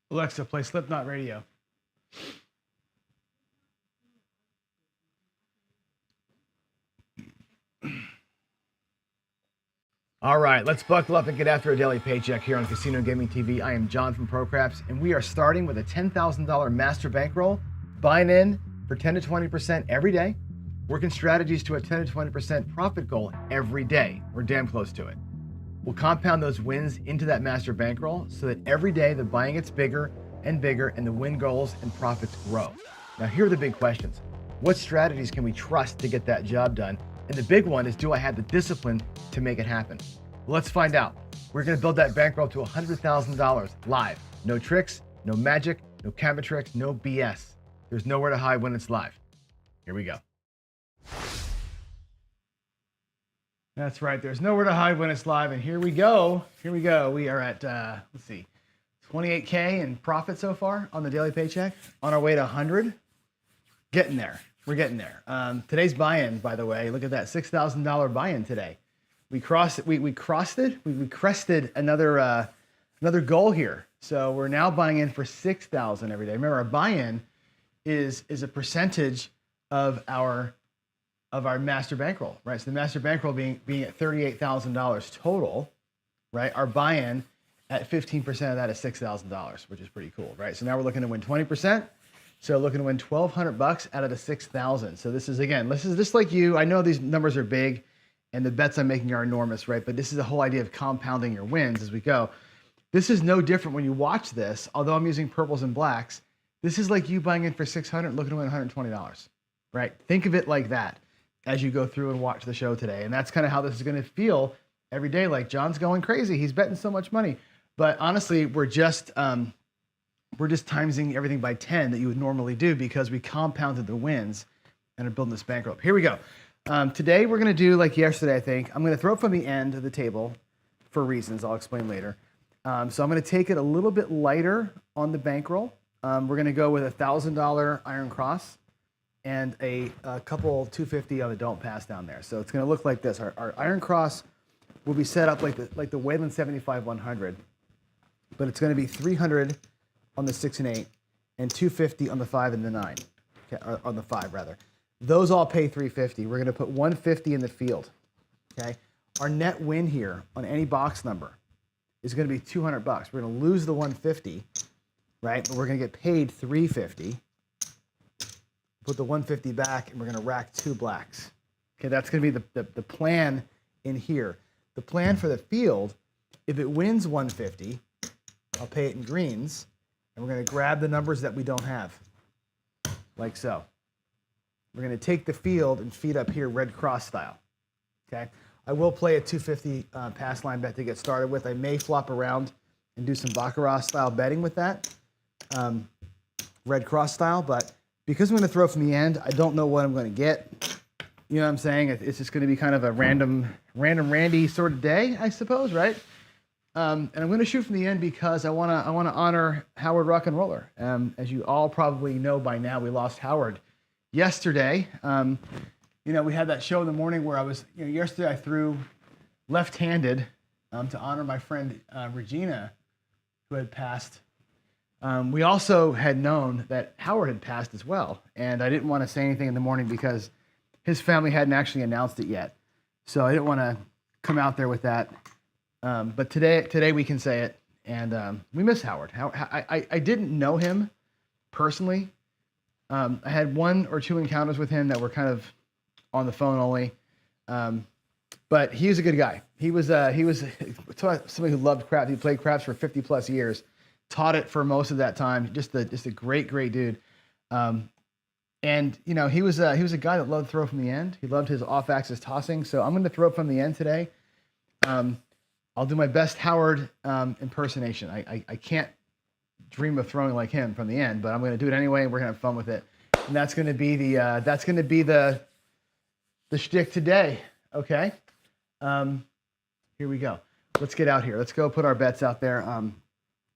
Alexa, play Slipknot Radio. All right, let's buckle up and get after a daily paycheck here on Casino Gaming TV. I am John from ProCraps, and we are starting with a $10,000 master bankroll, buying in for 10 to 20% every day, working strategies to a 10 to 20% profit goal every day. We're damn close to it. We'll compound those wins into that master bankroll so that every day the buying gets bigger and bigger and the win goals and profits grow. Now, here are the big questions. What strategies can we trust to get that job done? And the big one is, do I have the discipline to make it happen? Well, let's find out. We're going to build that bankroll to $100,000 live. No tricks, no magic, no camera tricks, no BS. There's nowhere to hide when it's live. Here we go. That's right. There's nowhere to hide when it's live. And here we go. Here we go. We are at, let's see, 28K in profit so far on the daily paycheck. On our way to 100. Getting there. We're getting there. Today's buy-in, by the way, look at that $6,000 buy-in today. We crested another goal here. So we're now buying in for $6,000 every day. Remember, our buy-in is a percentage of our master bankroll, right? So the master bankroll being at $38,000 total, right? Our buy-in at 15% of that is $6,000, which is pretty cool, right? So now we're looking to win 20%. So looking to win $1,200 out of the $6,000. So this is just like you. I know these numbers are big and the bets I'm making are enormous, right? But this is the whole idea of compounding your wins as we go. This is no different when you watch this, although I'm using purples and blacks. This is like you buying in for $600, looking to win $120, right? Think of it like that as you go through and watch the show today. And that's kind of how this is going to feel every day. Like, John's going crazy. He's betting so much money. But honestly, we're just timesing everything by 10 that you would normally do because we compounded the wins and are building this bankroll. Here we go. Today we're going to do like yesterday, I think. I'm going to throw it from the end of the table for reasons I'll explain later. So I'm going to take it a little bit lighter on the bankroll. We're going to go with a $1,000 iron cross and a couple 250 on the don't pass down there. So it's going to look like this. Our iron cross will be set up like the Wayland 75-100, but it's going to be 300 on the 6 and 8 and 250 on the 5 and the 9, okay, or on the 5 rather. Those all pay 350. We're going to put 150 in the field, okay? Our net win here on any box number is going to be $200. We're going to lose the 150, right? But we're going to get paid 350. Put the 150 back, and we're going to rack 2 blacks. Okay, that's going to be the plan in here. The plan for the field, if it wins 150, I'll pay it in greens, and we're going to grab the numbers that we don't have, like so. We're going to take the field and feed up here red cross style, okay? I will play a 250 pass line bet to get started with. I may flop around and do some Baccarat style betting with that, red cross style, but because I'm going to throw from the end, I don't know what I'm going to get. You know what I'm saying? It's just going to be kind of a random randy sort of day, I suppose, right? And I'm going to shoot from the end because I want to honor Howard Rock and Roller. As you all probably know by now, we lost Howard yesterday. We had that show in the morning where I was, yesterday I threw left-handed to honor my friend Regina, who had passed. We also had known that Howard had passed as well, and I didn't want to say anything in the morning because his family hadn't actually announced it yet. So I didn't want to come out there with that. But today we can say it, and we miss Howard. I didn't know him personally. I had 1 or 2 encounters with him that were kind of on the phone only, but he was a good guy. He was somebody who loved craps. He played craps for 50 plus years, taught it for most of that time. Just a great dude. And he was a guy that loved to throw from the end. He loved his off-axis tossing. So I'm going to throw from the end today. I'll do my best Howard impersonation. I can't dream of throwing like him from the end, but I'm going to do it anyway, and we're going to have fun with it. And that's going to be the shtick today. Okay. Here we go. Let's get out here. Let's go put our bets out there.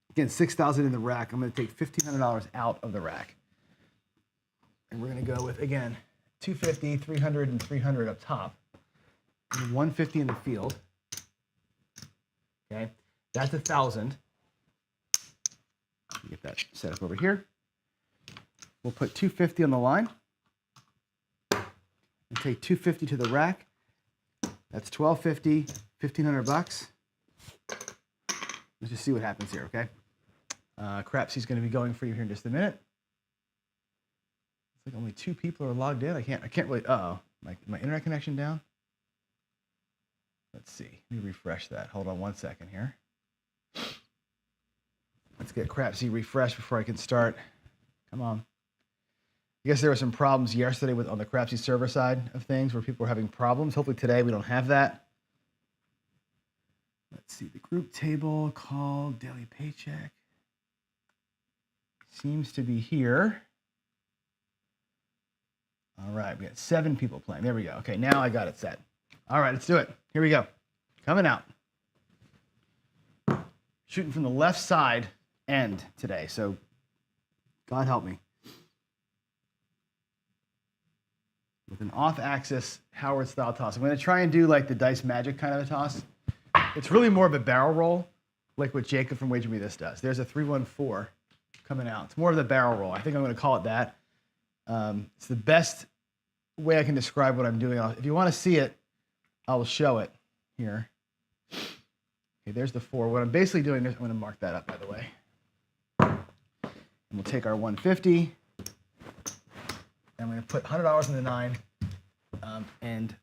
Again, $6,000 in the rack. I'm going to take $1,500 out of the rack. And we're going to go with, again, 250, 300, and 300 up top. And 150 in the field. Okay. That's 1,000. Get that set up over here. We'll put 250 on the line and take 250 to the rack. That's 1250, 1500 bucks. Let's just see what happens here, okay? Crapsy's going to be going for you here in just a minute. It's like only 2 people are logged in. I can't really. Uh-oh, my internet connection down. Let's see. Let me refresh that. Hold on 1 second here. Let's get Crapsy refreshed before I can start. Come on. I guess there were some problems yesterday on the Crapsy server side of things where people were having problems. Hopefully today we don't have that. Let's see. The group table called daily paycheck seems to be here. All right, we got 7 people playing. There we go. Okay, now I got it set. All right, let's do it. Here we go. Coming out. Shooting from the left side end today, so God help me. With an off-axis Howard-style toss. I'm going to try and do like the Dice Magic kind of a toss. It's really more of a barrel roll, like what Jacob from Wager Me This does. There's a 3-1-4 coming out. It's more of the barrel roll. I think I'm going to call it that. It's the best way I can describe what I'm doing. If you want to see it, I'll show it here. Okay, there's the 4. What I'm basically doing is I'm going to mark that up, by the way. And we'll take our 150. I'm going to put $100 in the 9 and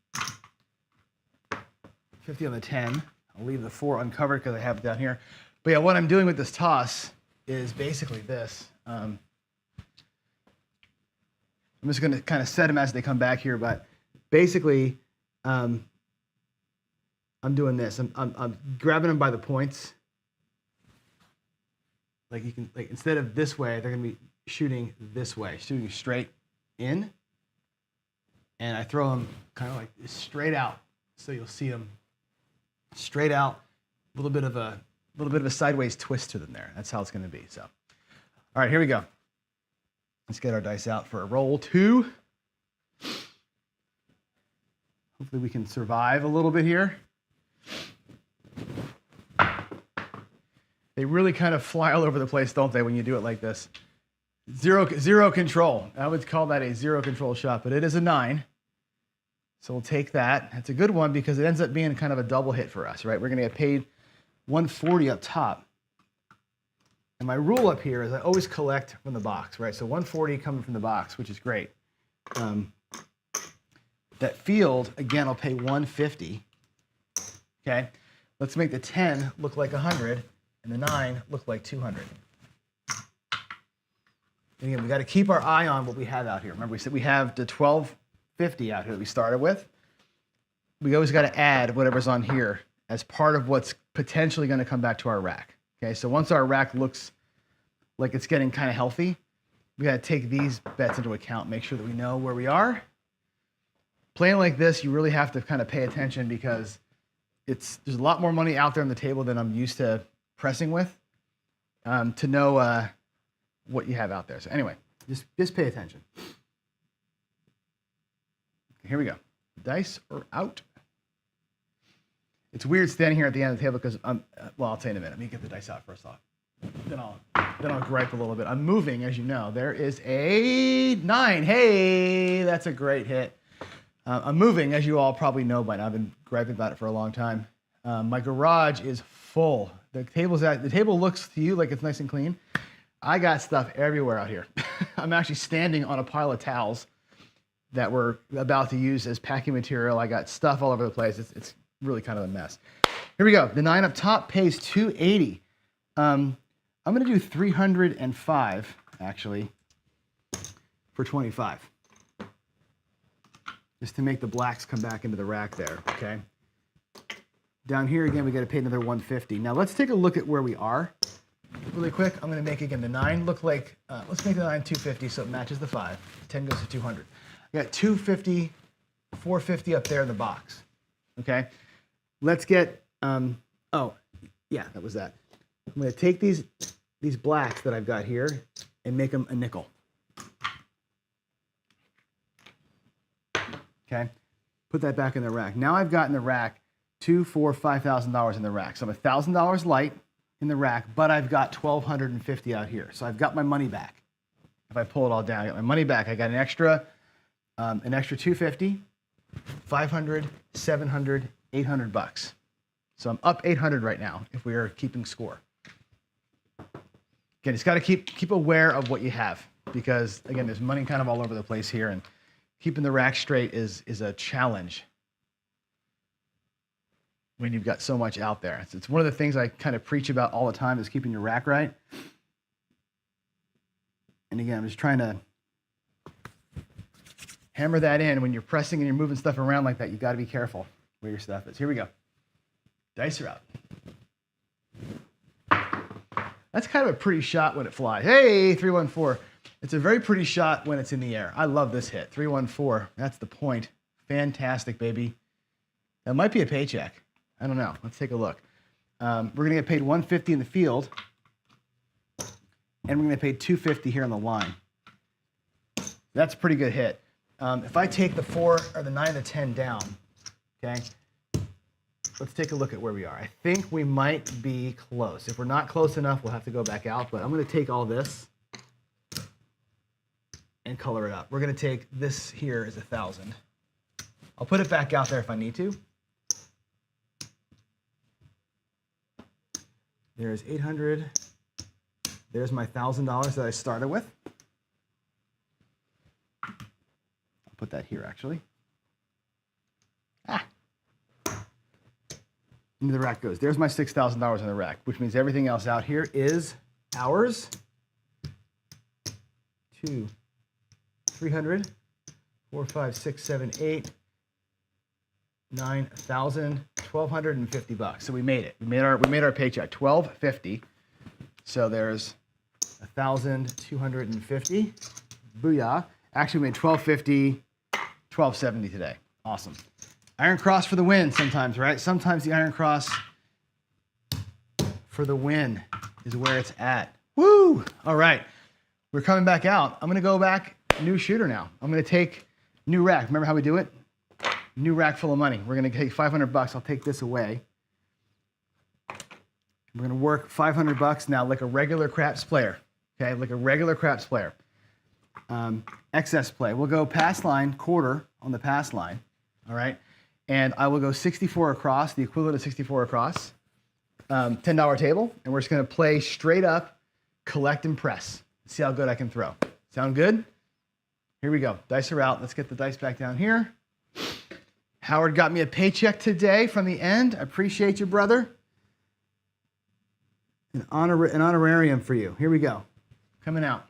50 on the 10. I'll leave the 4 uncovered because I have it down here. But yeah, what I'm doing with this toss is basically this. I'm just going to kind of set them as they come back here, but basically I'm doing this. I'm grabbing them by the points. Like you can, like instead of this way, they're going to be shooting this way, shooting straight in, and I throw them kind of like straight out, so you'll see them straight out. A little bit of a sideways twist to them there. That's how it's going to be. So, all right, here we go. Let's get our dice out for a roll 2. Hopefully we can survive a little bit here. They really kind of fly all over the place, don't they, when you do it like this? Zero control. I would call that a 0 control shot, but it is a 9. So we'll take that. That's a good one because it ends up being kind of a double hit for us, right? We're going to get paid 140 up top. And my rule up here is I always collect from the box, right? So 140 coming from the box, which is great. That field, again, I'll pay 150. Okay? Let's make the 10 look like 100 and the 9 look like 200. And again, we got to keep our eye on what we have out here. Remember, we said we have the 1250 out here that we started with. We always got to add whatever's on here as part of what's potentially going to come back to our rack. Okay, so once our rack looks like it's getting kind of healthy, we got to take these bets into account, make sure that we know where we are. Playing like this, you really have to kind of pay attention because there's a lot more money out there on the table than I'm used to pressing with to know what you have out there. So anyway, just pay attention. Okay, here we go. Dice are out. It's weird standing here at the end of the table because well, I'll tell you in a minute. Let me get the dice out first off. Then I'll gripe a little bit. I'm moving, as you know. There is a 9. Hey, that's a great hit. I'm moving, as you all probably know by now. I've been griping about it for a long time. My garage is full. The table looks to you like it's nice and clean. I got stuff everywhere out here. I'm actually standing on a pile of towels that we're about to use as packing material. I got stuff all over the place. It's really kind of a mess. Here we go. The 9 up top pays 280. I'm going to do 305 actually for 25, just to make the blacks come back into the rack there. Okay. Down here again, we got to pay another 150. Now let's take a look at where we are really quick. I'm going to make again the 9 look like. Let's make the 9 250 so it matches the 5. 10 goes to 200. I got 250, 450 up there in the box. Okay. Let's get. Oh, yeah, that was that. I'm going to take these blacks that I've got here and make them a nickel. Okay, put that back in the rack. Now I've got in the rack $2,000, $4,000, $5,000 in the rack. So I'm $1,000 light in the rack, but I've got 1,250 out here. So I've got my money back. If I pull it all down, I got my money back. I got an extra 250, 500, 700, 800 bucks. So I'm up 800 right now if we are keeping score. Again, it's got to keep aware of what you have because, again, there's money kind of all over the place here, and keeping the rack straight is a challenge when you've got so much out there. It's one of the things I kind of preach about all the time is keeping your rack right. And again, I'm just trying to hammer that in. When you're pressing and you're moving stuff around like that, you got to be careful where your stuff is. Here we go. Dice are out. That's kind of a pretty shot when it flies. Hey, 314. It's a very pretty shot when it's in the air. I love this hit. 314. That's the point. Fantastic, baby. That might be a paycheck. I don't know. Let's take a look. We're going to get paid $150 in the field, and we're going to get paid $250 here on the line. That's a pretty good hit. If I take the 4 or the 9 or the 10 down, okay, let's take a look at where we are. I think we might be close. If we're not close enough, we'll have to go back out, but I'm going to take all this and color it up. We're going to take this here as 1,000. I'll put it back out there if I need to. There's 800. There's my $1,000 that I started with. I'll put that here, actually. Into the rack goes. There's my $6,000 in the rack, which means everything else out here is ours. 2, 300, 4, 5, 6, 7, 8, 9,000, 1,250 bucks. So we made it. We made our paycheck. 1,250. So there's 1,250. Booyah! Actually, we made 1,250, 1,270 today. Awesome. Iron cross for the win sometimes, right? Sometimes the iron cross for the win is where it's at. Woo! All right. We're coming back out. I'm going to go back new shooter now. I'm going to take new rack. Remember how we do it? New rack full of money. We're going to take 500 bucks. I'll take this away. We're going to work 500 bucks now like a regular craps player. Okay, like a regular craps player. Excess play. We'll go pass line, quarter on the pass line. All right. And I will go 64 across, the equivalent of 64 across, $10 table, and we're just going to play straight up, collect and press. See how good I can throw. Sound good? Here we go. Dice are out. Let's get the dice back down here. Howard got me a paycheck today from the end. I appreciate you, brother. An honorarium for you. Here we go. Coming out.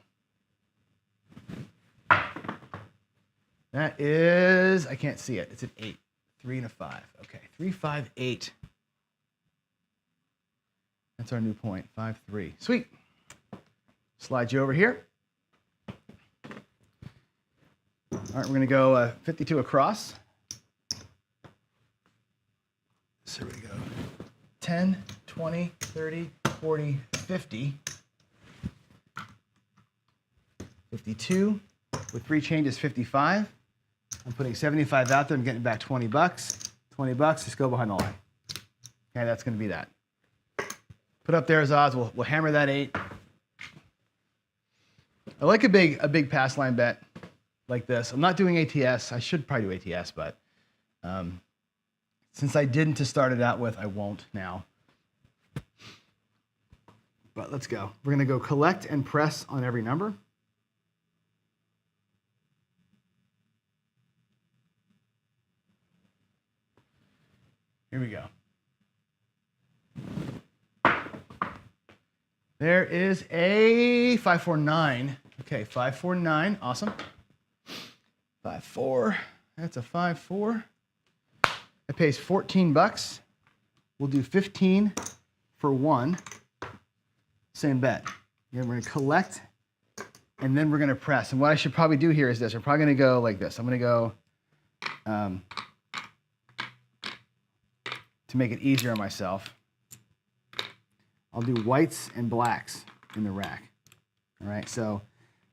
That is, I can't see it. It's an 8. 3 and a 5. Okay, 3, 5, 8. That's our new point. 5, 3. Sweet. Slide you over here. All right, we're going to go 52 across. So here we go. 10, 20, 30, 40, 50. 52. With 3 changes, 55. I'm putting 75 out there. I'm getting back 20 bucks. 20 bucks. Just go behind the line. Okay, that's going to be that. Put up there as odds. We'll hammer that 8. I like a big pass line bet like this. I'm not doing ATS. I should probably do ATS, but since I didn't to start it out with, I won't now. But let's go. We're going to go collect and press on every number. Here we go. There is a 549. Okay, 549. Awesome. 5-4. That's a 5-4. It pays 14 bucks. We'll do 15 for 1. Same bet. We're going to collect, and then we're going to press. And what I should probably do here is this. We're probably going to go like this. I'm going to go to make it easier on myself. I'll do whites and blacks in the rack. All right, so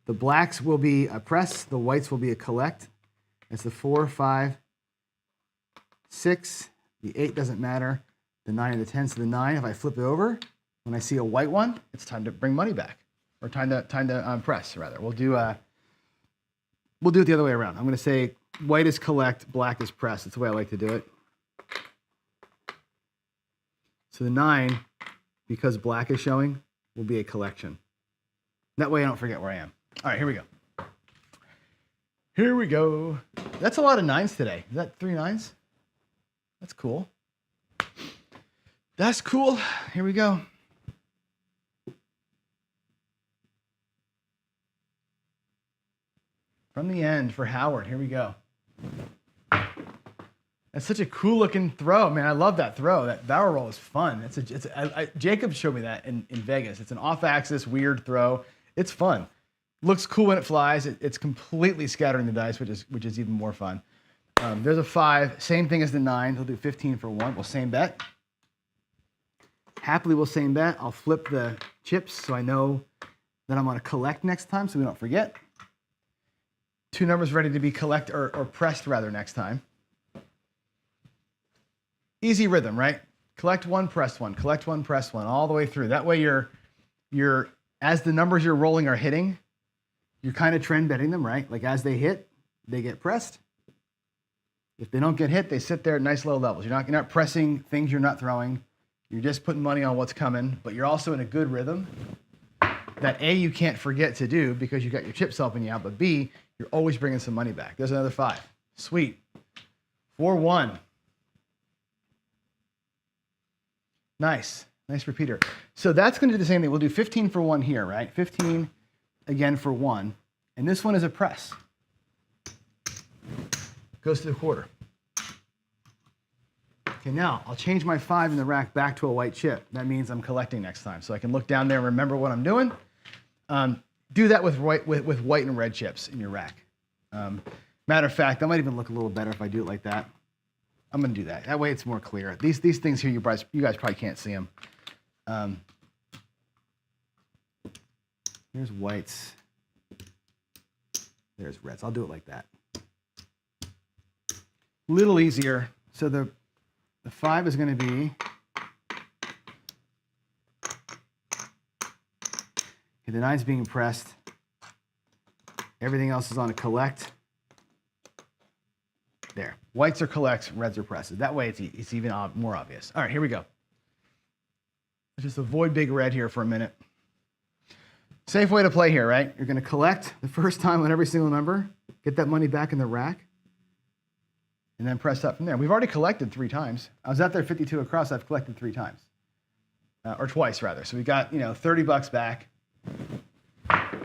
the blacks will be a press, the whites will be a collect. It's the 4, 5, 6, the 8 doesn't matter, the 9 and the 10. So the 9, if I flip it over, When I see a white one, it's time to bring money back, or time to press rather. We'll do it the other way around. I'm going to say white is collect, black is press. That's the way I like to do it. So the 9, because black is showing, will be a collection. That way I don't forget where I am. All right, here we go. Here we go. That's a lot of 9s today. Is that 3 9s? That's cool. That's cool. Here we go. From the end for Howard. Here we go. That's such a cool looking throw, man. I love that throw. That barrel roll is fun. Jacob showed me that in Vegas. It's an off-axis weird throw. It's fun. Looks cool when it flies. It's completely scattering the dice, which is even more fun. There's a 5. Same thing as the 9. He'll do 15 for 1. We'll same bet. Happily, we'll same bet. I'll flip the chips so I know that I'm going to collect next time, so we don't forget. 2 numbers ready to be collect or pressed rather next time. Easy rhythm, right? Collect 1, press 1, collect 1, press 1, all the way through. That way you're as the numbers you're rolling are hitting, you're kind of trend betting them, right? Like as they hit, they get pressed. If they don't get hit, they sit there at nice low levels. You're not pressing things you're not throwing. You're just putting money on what's coming, but you're also in a good rhythm that A, you can't forget to do because you got your chips helping you out, but B, you're always bringing some money back. There's another 5. Sweet. 4-1. Nice. Nice repeater. So that's going to do the same thing. We'll do 15 for 1 here, right? 15 again for 1. And this one is a press. Goes to the quarter. Okay, now I'll change my 5 in the rack back to a white chip. That means I'm collecting next time. So I can look down there and remember what I'm doing. Do that with white and red chips in your rack. Matter of fact, that might even look a little better if I do it like that. I'm going to do that. That way it's more clear. These things here, you guys probably can't see them. Here's whites. There's reds. I'll do it like that. Little easier. So the 5 is going to be, okay, the 9's being pressed. Everything else is on a collect. There. Whites are collects, reds are presses. That way it's even more obvious. All right, here we go. Let's just avoid big red here for a minute. Safe way to play here, right? You're going to collect the first time on every single number, get that money back in the rack, and then press up from there. We've already collected 3 times. I was out there 52 across. I've collected 3 times, or twice rather. So we got $30 back.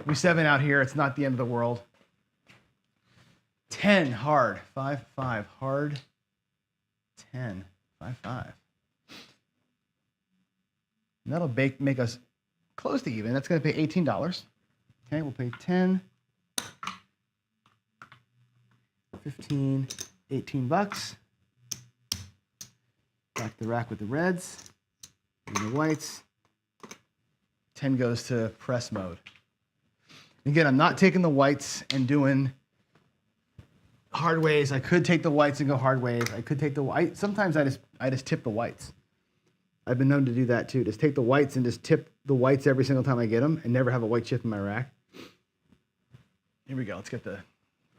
We 7 out here. It's not the end of the world. 10 hard, 5-5 hard. 10, 5-5. And that'll make us close to even. That's going to pay $18. Okay, we'll pay 10, 15, $18. Back the rack with the reds and the whites. 10 goes to press mode. Again, I'm not taking the whites and doing hard ways. I could take the whites and go hard ways. I could take the white. Sometimes I just tip the whites. I've been known to do that too. Just take the whites and just tip the whites every single time I get them and never have a white chip in my rack. Here we go. Let's get the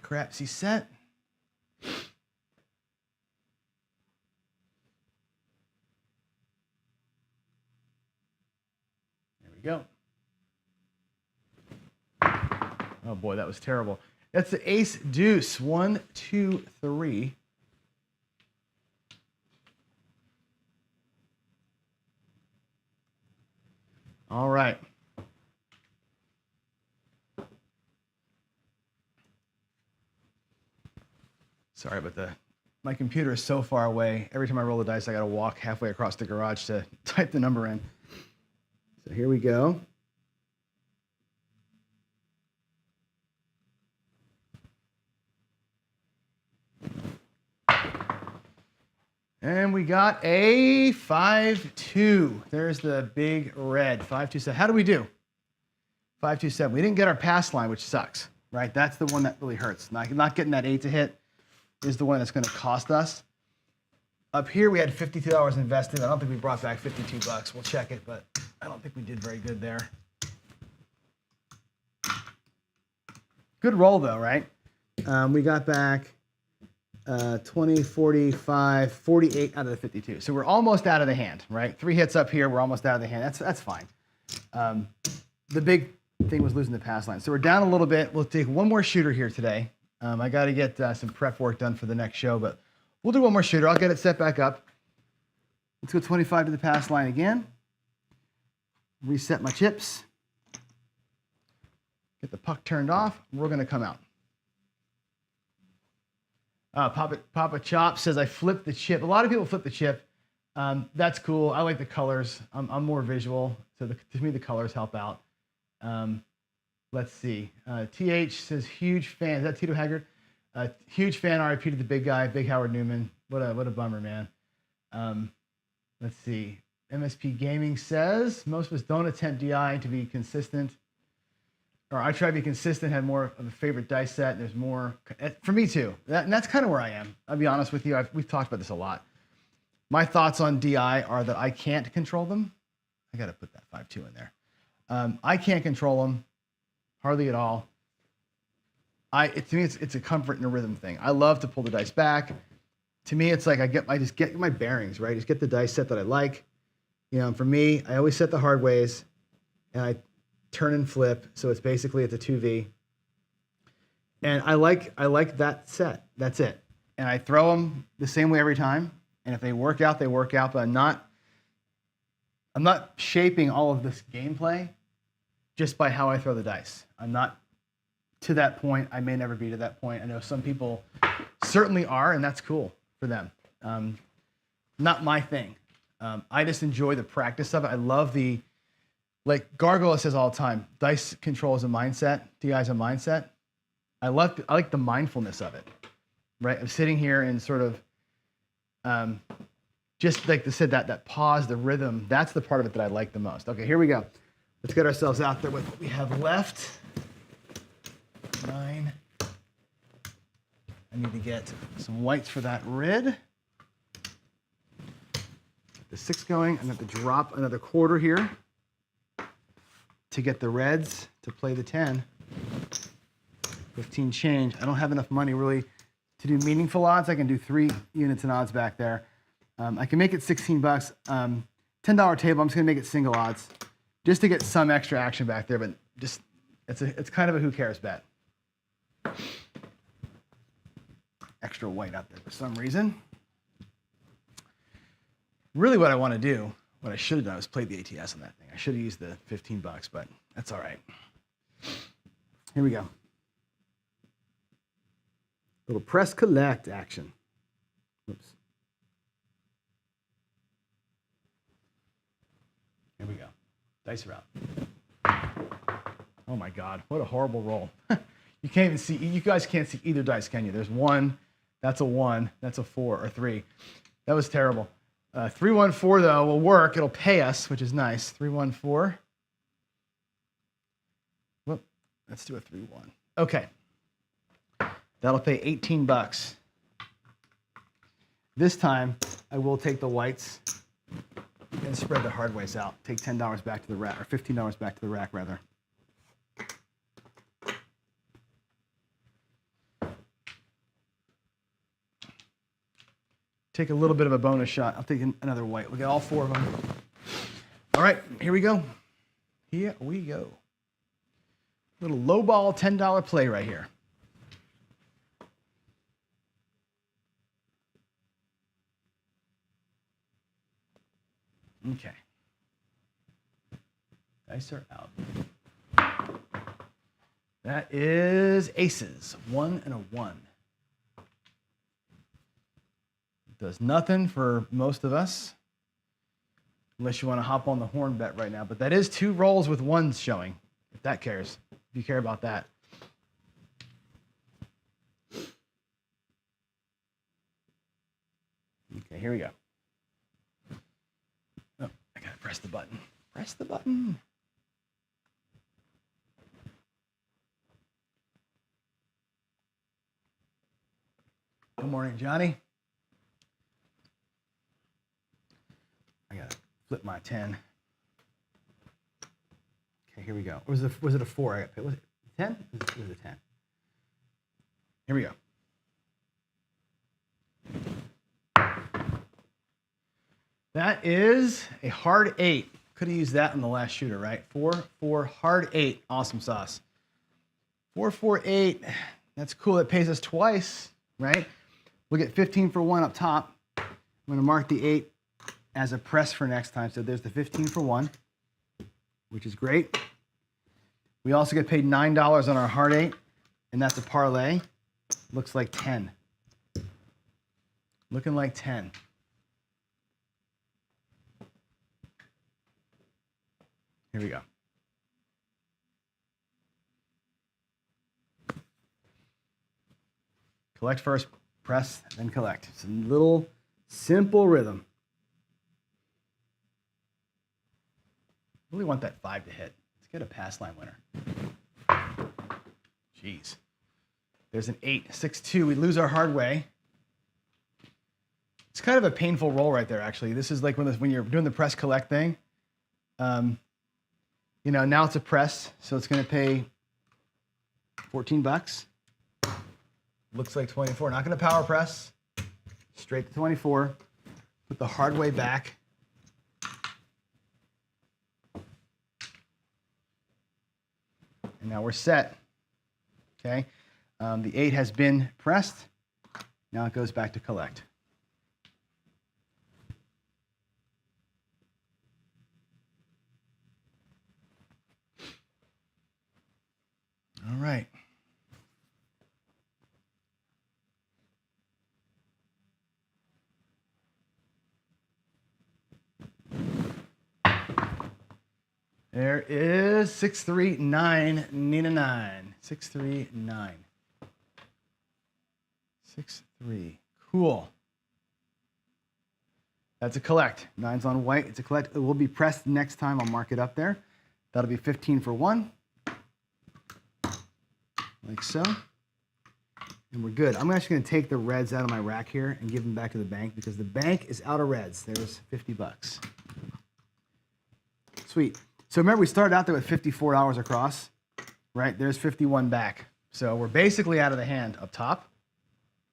crapsy set. There we go. Oh boy, that was terrible. That's the ace deuce. 1, 2, 3. All right. Sorry about my computer is so far away. Every time I roll the dice, I got to walk halfway across the garage to type the number in. So here we go. And we got a 5-2. There's the big red. 5-2-7. How do we do? 5-2-7. We didn't get our pass line, which sucks, right? That's the one that really hurts. Not getting that 8 to hit is the one that's going to cost us. Up here, we had $52 invested. I don't think we brought back $52. We'll check it, but I don't think we did very good there. Good roll though, right? We got back 20, 45, 48 out of the 52. So we're almost out of the hand, right? 3 hits up here, we're almost out of the hand. That's fine. The big thing was losing the pass line. So we're down a little bit. We'll take one more shooter here today. I got to get some prep work done for the next show, but we'll do one more shooter. I'll get it set back up. Let's go 25 to the pass line again. Reset my chips. Get the puck turned off. We're going to come out. Papa Chop says, I flipped the chip. A lot of people flip the chip. That's cool. I like the colors. I'm more visual. So to me, the colors help out. Let's see. TH says, huge fan. Is that Tito Haggard? Huge fan. RIP to the big guy, Big Howard Newman. What a bummer, man. Let's see. MSP Gaming says, most of us don't attempt DI to be consistent. Or I try to be consistent, have more of a favorite dice set. There's more, for me too. And that's kind of where I am. I'll be honest with you. We've talked about this a lot. My thoughts on DI are that I can't control them. I got to put that 5-2 in there. I can't control them hardly at all. To me, it's a comfort and a rhythm thing. I love to pull the dice back. To me, it's like I just get my bearings, right? Just get the dice set that I like. You know, for me, I always set the hard ways, and I turn and flip. So it's a 2V. And I like that set. That's it. And I throw them the same way every time. And if they work out, they work out. But I'm not shaping all of this gameplay just by how I throw the dice. I'm not to that point. I may never be to that point. I know some people certainly are, and that's cool for them. Not my thing. I just enjoy the practice of it. I love like Gargoyle says all the time, dice control is a mindset, DI is a mindset. I like the mindfulness of it, right? I'm sitting here and sort of just like they said, that pause, the rhythm, that's the part of it that I like the most. Okay, here we go. Let's get ourselves out there with what we have left. 9. I need to get some whites for that red. Get the 6 going. I'm going to have to drop another quarter here to get the reds to play the 10. 15 change. I don't have enough money really to do meaningful odds. I can do 3 units and odds back there. I can make it $16. $10 table, I'm just gonna make it single odds just to get some extra action back there, but just it's kind of a who cares bet. Extra white out there for some reason. Really what I wanna do, what I should have done was played the ATS on that thing. I should have used the $15, but that's all right. Here we go. Little press collect action. Oops. Here we go. Dice are out. Oh my God, what a horrible roll. You can't even see, you guys can't see either dice, can you? There's 1, that's a 1, that's a 4 or 3. That was terrible. 3-1-4 though will work. It'll pay us, which is nice. 3-1-4. Whoop, let's do a 3-1. Okay. That'll pay $18. This time, I will take the whites and spread the hard ways out. Take $10 back to the rack, or $15 back to the rack, rather. Take a little bit of a bonus shot. I'll take another white. We'll get all 4 of them. All right, here we go. Here we go. Little low ball $10 play right here. Okay. Dice are out. That is aces. 1 and a 1. Does nothing for most of us, unless you want to hop on the horn bet right now. But that is 2 rolls with 1s showing, if that cares, if you care about that. Okay, here we go. Oh, I gotta press the button. Press the button. Good morning, Johnny. I gotta flip my 10. Okay, here we go. Was it a 4? I got picked. Was it 10? It was a 10. Here we go. That is a hard 8. Could have used that in the last shooter, right? 4, hard 8. Awesome sauce. 4, 4, 8. That's cool. It pays us twice, right? We'll get 15 for 1 up top. I'm going to mark the 8 as a press for next time. So there's the 15 for 1, which is great. We also get paid $9 on our hard 8, and that's a parlay. Looks like 10. Looking like 10. Here we go. Collect first, press, then collect. It's a little simple rhythm. Really want that 5 to hit. Let's get a pass line winner. Jeez. There's an 8, 6-2. We lose our hard way. It's kind of a painful roll right there, actually. This is like when you're doing the press collect thing. You know, now it's a press, so it's going to pay 14 bucks. Looks like 24. Not going to power press. Straight to 24. Put the hard way back. And now we're set. Okay. The 8 has been pressed. Now it goes back to collect. All right. There is 639, Nina 9. 639. 6-3. Cool. That's a collect. 9's on white. It's a collect. It will be pressed next time. I'll mark it up there. That'll be 15 for 1. Like so. And we're good. I'm actually going to take the reds out of my rack here and give them back to the bank because the bank is out of reds. There's 50 bucks. Sweet. So remember, we started out there with $54 across, right? There's 51 back. So we're basically out of the hand up top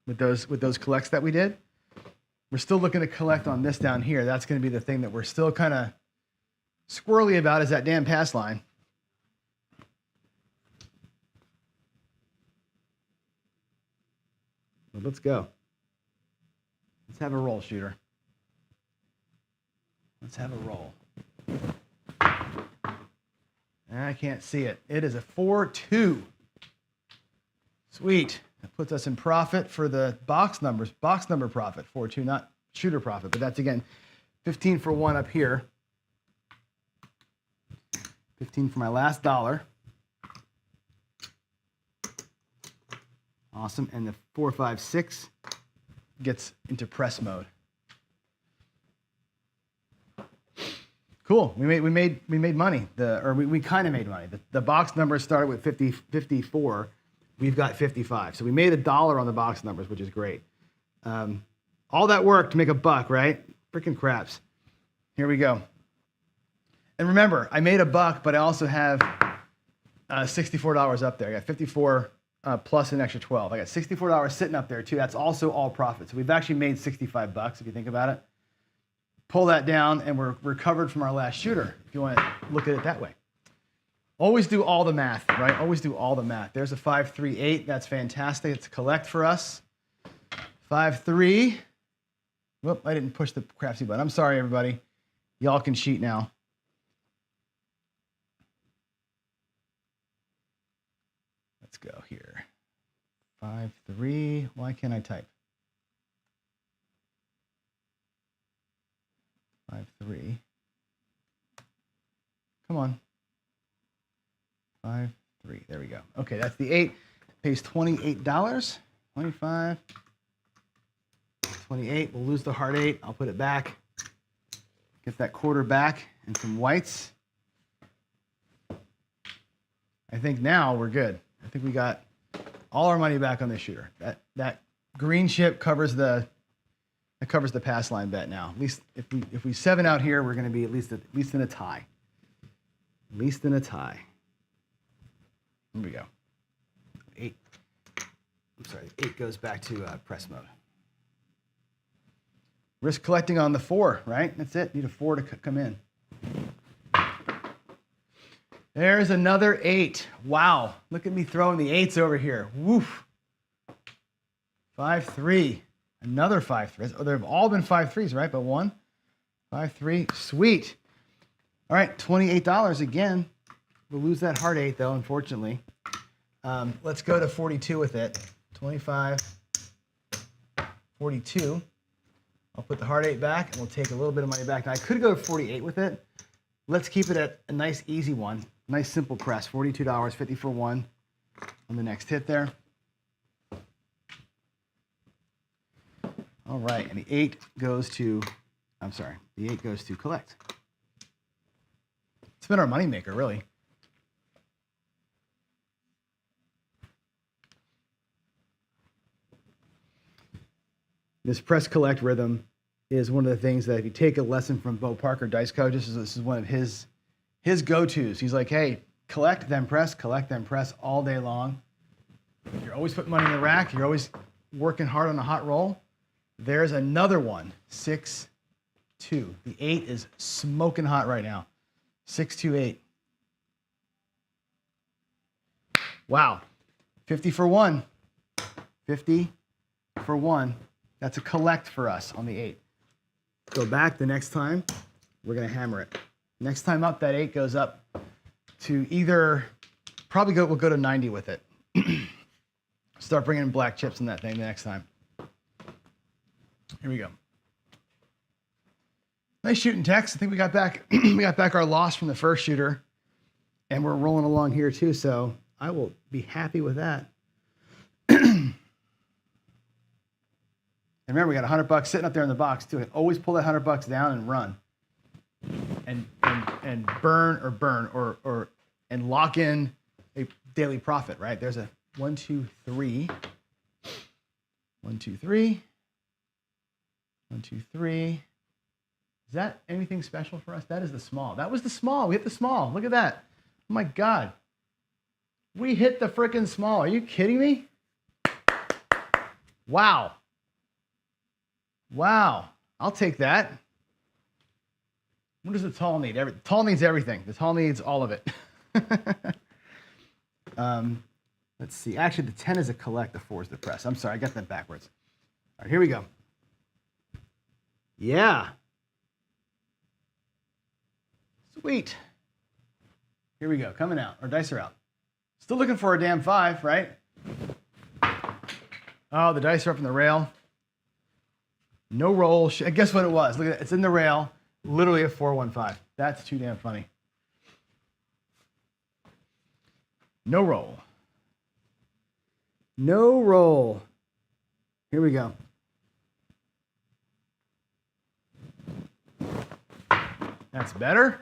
with those collects that we did. We're still looking to collect on this down here. That's going to be the thing that we're still kind of squirrely about is that damn pass line. But let's go. Let's have a roll, shooter. Let's have a roll. I can't see it. It is a 4-2. Sweet. That puts us in profit for the box numbers. Box number profit, 4-2, not shooter profit. But that's, again, 15 for 1 up here. 15 for my last dollar. Awesome. And the 4, 5, 6 gets into press mode. Cool. We made money. We kind of made money. The box numbers started with 54. We've got 55. So we made $1 on the box numbers, which is great. All that work to make $1, right? Freaking craps. Here we go. And remember, I made $1, but I also have $64 up there. I got 54 plus an extra 12. I got $64 sitting up there too. That's also all profit. So we've actually made 65 bucks if you think about it. Pull that down, and we're recovered from our last shooter, if you want to look at it that way. Always do all the math, right? Always do all the math. There's a 5-3-8. That's fantastic. It's a collect for us. 5-3. Whoop, I didn't push the craftsy button. I'm sorry, everybody. Y'all can cheat now. Let's go here. 5-3. Why can't I type? 5-3. Come on. 5-3. There we go. Okay, that's the 8. Pays $28. 25. 28. We'll lose the hard 8. I'll put it back. Get that quarter back and some whites. I think now we're good. I think we got all our money back on this shooter. That green chip covers the pass line bet now. At least if we 7 out here, we're going to be at least in a tie. At least in a tie. Here we go. 8. I'm sorry, 8 goes back to press mode. Risk collecting on the 4, right? That's it. Need a 4 to come in. There's another 8. Wow. Look at me throwing the 8s over here. Woof. 5-3. Another 5-3. Oh, they've all been 5-3s, right? But 1. 5-3. Sweet. All right, $28 again. We'll lose that hard 8, though, unfortunately. Let's go to 42 with it. 25, 42. I'll put the hard 8 back, and we'll take a little bit of money back. Now, I could go to 48 with it. Let's keep it at a nice, easy one. Nice, simple press. $42, 50 for 1 on the next hit there. All right, and the 8 goes to, the 8 goes to collect. It's been our moneymaker, really. This press collect rhythm is one of the things that if you take a lesson from Bo Parker, Dice Coach, this is one of his go-tos. He's like, hey, collect, then press all day long. You're always putting money in the rack. You're always working hard on a hot roll. There's another one, 6-2. The 8 is smoking hot right now. 6-2-8. Wow. 50 for 1. 50 for 1. That's a collect for us on the 8. Go back the next time. We're going to hammer it. Next time up, that 8 goes up to either, we'll go to 90 with it. Start bringing in black chips in that thing the next time. Here we go. Nice shooting, Tex. I think we got back our loss from the first shooter, and we're rolling along here too, so I will be happy with that. And remember, we got $100 sitting up there in the box too. Always pull that $100 down and run, and burn and lock in a daily profit. Right? There's a 1, 2, 3. 1, 2, 3. 1, 2, 3. Is that anything special for us? That is the small. That was the small. We hit the small. Look at that. Oh my God. We hit the frickin' small. Are you kidding me? Wow. Wow. I'll take that. What does the tall need? Tall needs everything. The tall needs all of it. Let's see. Actually, the 10 is a collect. The 4 is the press. I'm sorry. I got that backwards. All right, here we go. Yeah. Sweet. Here we go. Coming out. Our dice are out. Still looking for a damn 5, right? Oh, the dice are up in the rail. No roll. Guess what it was? Look at it. It's in the rail. Literally a 4-1-5. That's too damn funny. No roll. No roll. Here we go. That's better.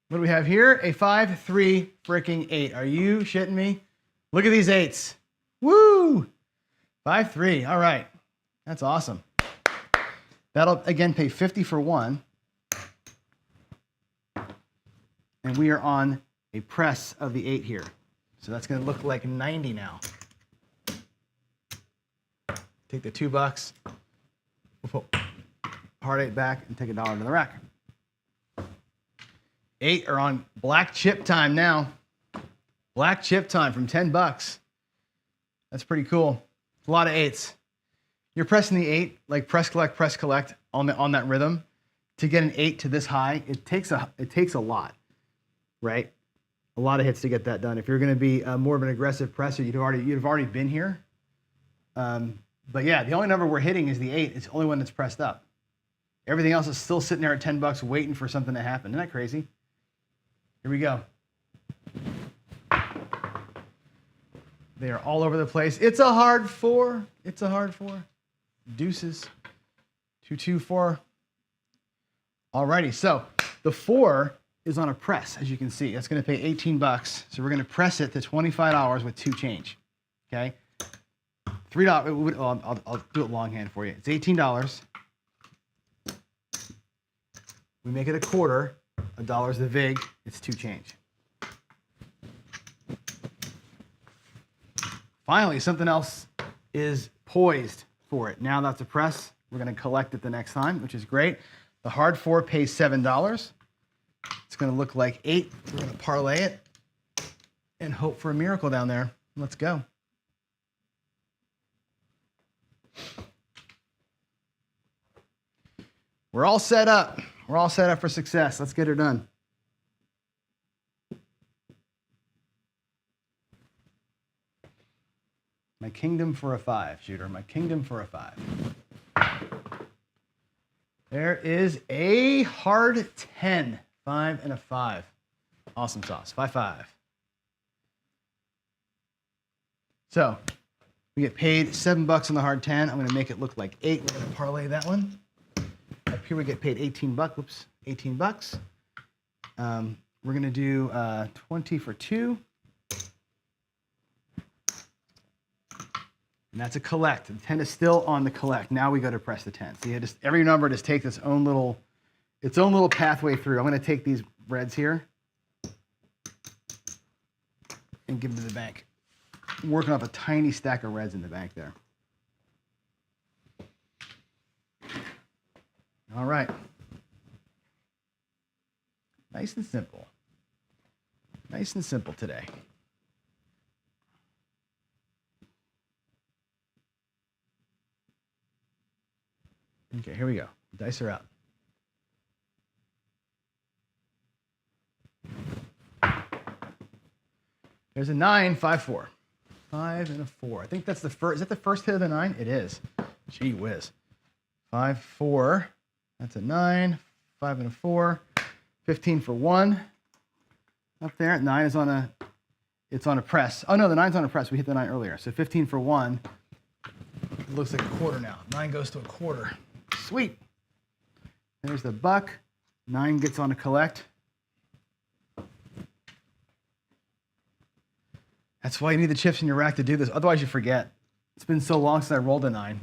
What do we have here? A 5, 3, freaking 8. Are you shitting me? Look at these 8s. Woo! 5, 3. All right. That's awesome. That'll, again, pay 50 for 1. And we are on a press of the 8 here. So that's going to look like 90 now. Take the $2. We'll put hard 8 back and take $1 into the rack. 8 are on black chip time now. Black chip time from $10. That's pretty cool. A lot of 8s. You're pressing the 8, like press collect on that rhythm. To get an 8 to this high, it takes a lot, right? A lot of hits to get that done. If you're going to be more of an aggressive presser, you'd have already been here. But yeah, the only number we're hitting is the 8. It's the only one that's pressed up. Everything else is still sitting there at $10 waiting for something to happen. Isn't that crazy? Here we go. They are all over the place. It's a hard 4. It's a hard 4. Deuces. 2, 2, 4. Alrighty, so the 4 is on a press, as you can see. That's going to pay $18. So we're going to press it to $25 with 2 change. Okay? $3. I'll do it longhand for you. It's $18. We make it a quarter. $1 is the vig, it's 2 change. Finally, something else is poised for it. Now that's a press. We're going to collect it the next time, which is great. The hard 4 pays $7. It's going to look like 8. We're going to parlay it and hope for a miracle down there. Let's go. We're all set up. We're all set up for success. Let's get her done. My kingdom for a 5, shooter. My kingdom for a 5. There is a hard 10. 5 and a 5. Awesome sauce. 5-5. So we get paid $7 on the hard 10. I'm going to make it look like 8. We're going to parlay that one. Up here we get paid $18. Whoops, $18. We're going to do 20 for 2. And that's a collect. The 10 is still on the collect. Now we go to press the 10. See, every number just takes its own little pathway through. I'm going to take these reds here and give them to the bank. I'm working off a tiny stack of reds in the bank there. All right. Nice and simple. Nice and simple today. Okay, here we go. Dice are out. There's a 9, 5-4. 5 and a 4. I think that's the first. Is that the first hit of the 9? It is. Gee whiz. 5-4. That's a 9. 5 and a 4. 15 for 1. Up there. 9 is on a. It's on a press. Oh no, the 9's on a press. We hit the 9 earlier. So 15 for 1. It looks like a quarter now. 9 goes to a quarter. Sweet. There's the buck. 9 gets on a collect. That's why you need the chips in your rack to do this. Otherwise, you forget. It's been so long since I rolled a 9.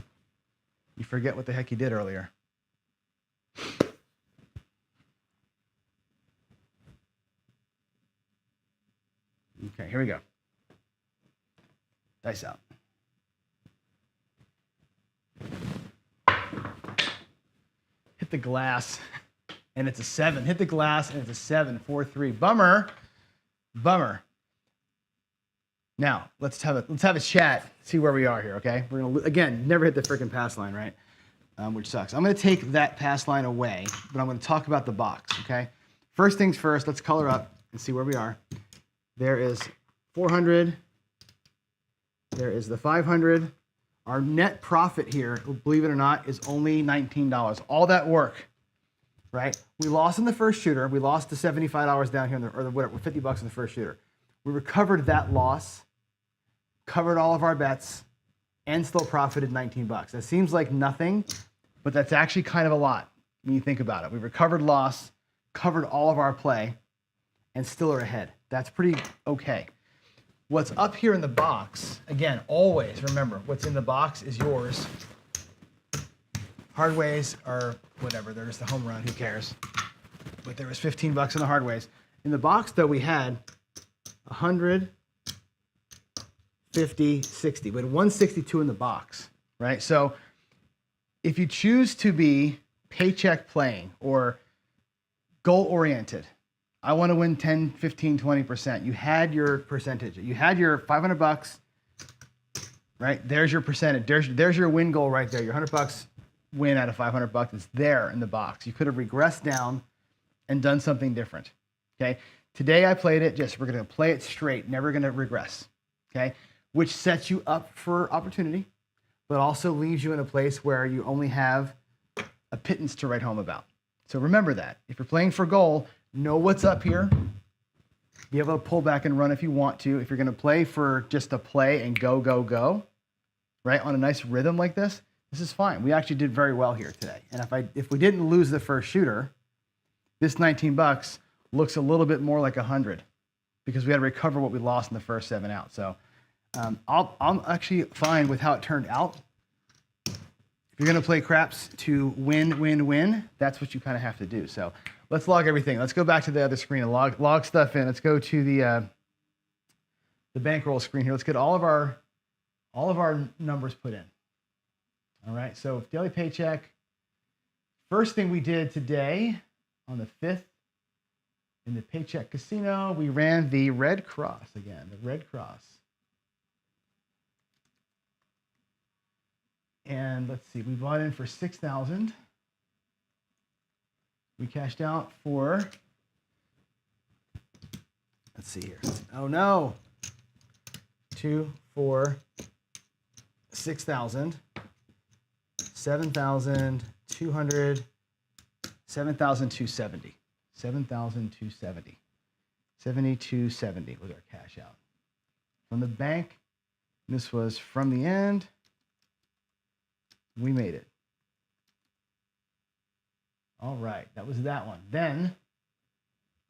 You forget what the heck you did earlier. Okay, here we go. Dice out. Hit the glass, and it's a 7. Hit the glass, and it's a 7. 4-3. Bummer. Bummer. Now, let's have a chat, see where we are here, okay? We're going to, again, never hit the freaking pass line, right? Which sucks. I'm going to take that pass line away, but I'm going to talk about the box, okay? First things first, let's color up and see where we are. There is 400. There is the 500. Our net profit here, believe it or not, is only $19. All that work, right? We lost in the first shooter. We lost the $75 down here, or whatever, $50 in the first shooter. We recovered that loss, covered all of our bets, and still profited $19. That seems like nothing, but that's actually kind of a lot when you think about it. We recovered loss, covered all of our play, and still are ahead. That's pretty okay. What's up here in the box, again, always remember, what's in the box is yours. Hardways are whatever, they're just a home run, who cares? But there was $15 in the hardways. In the box, though, we had 100, 50, 60. We had 162 in the box, right? So if you choose to be paycheck playing or goal-oriented, I want to win 10, 15, 20%. You had your percentage. You had your $500, right? There's your percentage. There's your win goal right there. Your $100 win out of $500 is there in the box. You could have regressed down and done something different, okay? Today I played it just, we're going to play it straight, never going to regress, okay? Which sets you up for opportunity, but also leaves you in a place where you only have a pittance to write home about. So remember that. If you're playing for goal, know what's up here. Be able to pull back and run if you want to. If you're going to play for just a play and go, go, go, right, on a nice rhythm like this, this is fine. We actually did very well here today. And if we didn't lose the first shooter, this $19 looks a little bit more like 100 because we had to recover what we lost in the first 7 out. So I'm actually fine with how it turned out. If you're going to play craps to win, that's what you kind of have to do. So let's log everything. Let's go back to the other screen and log stuff in. Let's go to the bankroll screen here. Let's get all of our numbers put in. All right, so daily paycheck. First thing we did today on the 5th in the Paycheck Casino, we ran the Red Cross again, the Red Cross. And let's see, we bought in for 6,000. We cashed out for, let's see here. Oh no. 2, 4, 6,000, 7,200, 7,270, 7,270, 7,270 was our cash out. From the bank, this was from the end. We made it. All right, that was that one. Then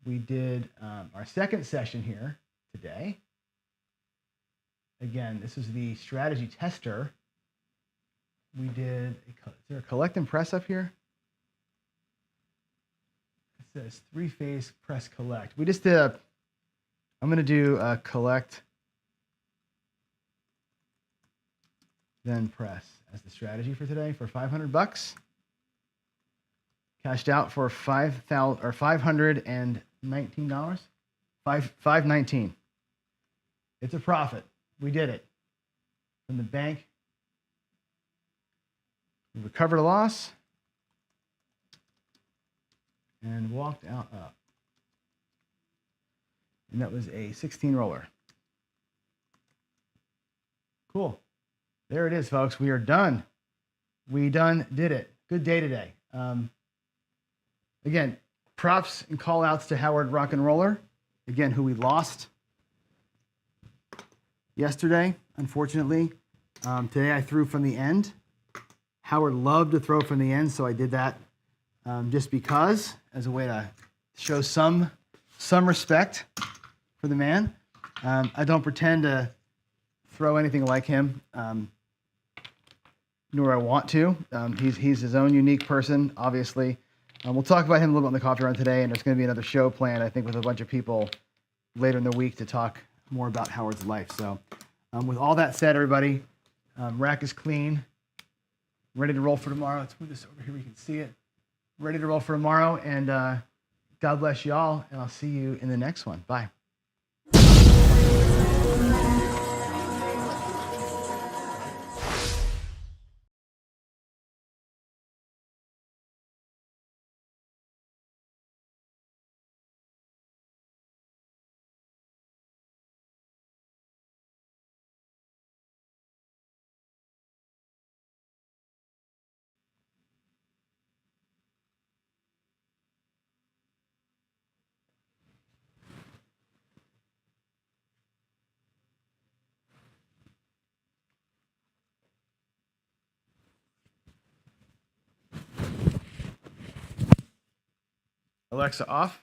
we did our second session here today. Again, this is the strategy tester. We did, is there a collect and press up here? It says 3-phase press collect. We just did I'm going to do a collect, then press as the strategy for today for $500. Cashed out for $519. $519. It's a profit. We did it. From the bank, we recovered a loss and walked out up. And that was a 16 roller. Cool. There it is, folks. We are done. We did it. Good day today. Again, props and call outs to Howard Rock and Roller. Again, who we lost yesterday, unfortunately. Today I threw from the end. Howard loved to throw from the end, so I did that just because, as a way to show some respect for the man. I don't pretend to throw anything like him, nor I want to. He's his own unique person, obviously. We'll talk about him a little bit on the coffee run today, and there's going to be another show planned, I think, with a bunch of people later in the week to talk more about Howard's life. So with all that said, everybody, rack is clean, ready to roll for tomorrow. Let's move this over here where you can see it. Ready to roll for tomorrow, and God bless you all, and I'll see you in the next one. Bye. Alexa off.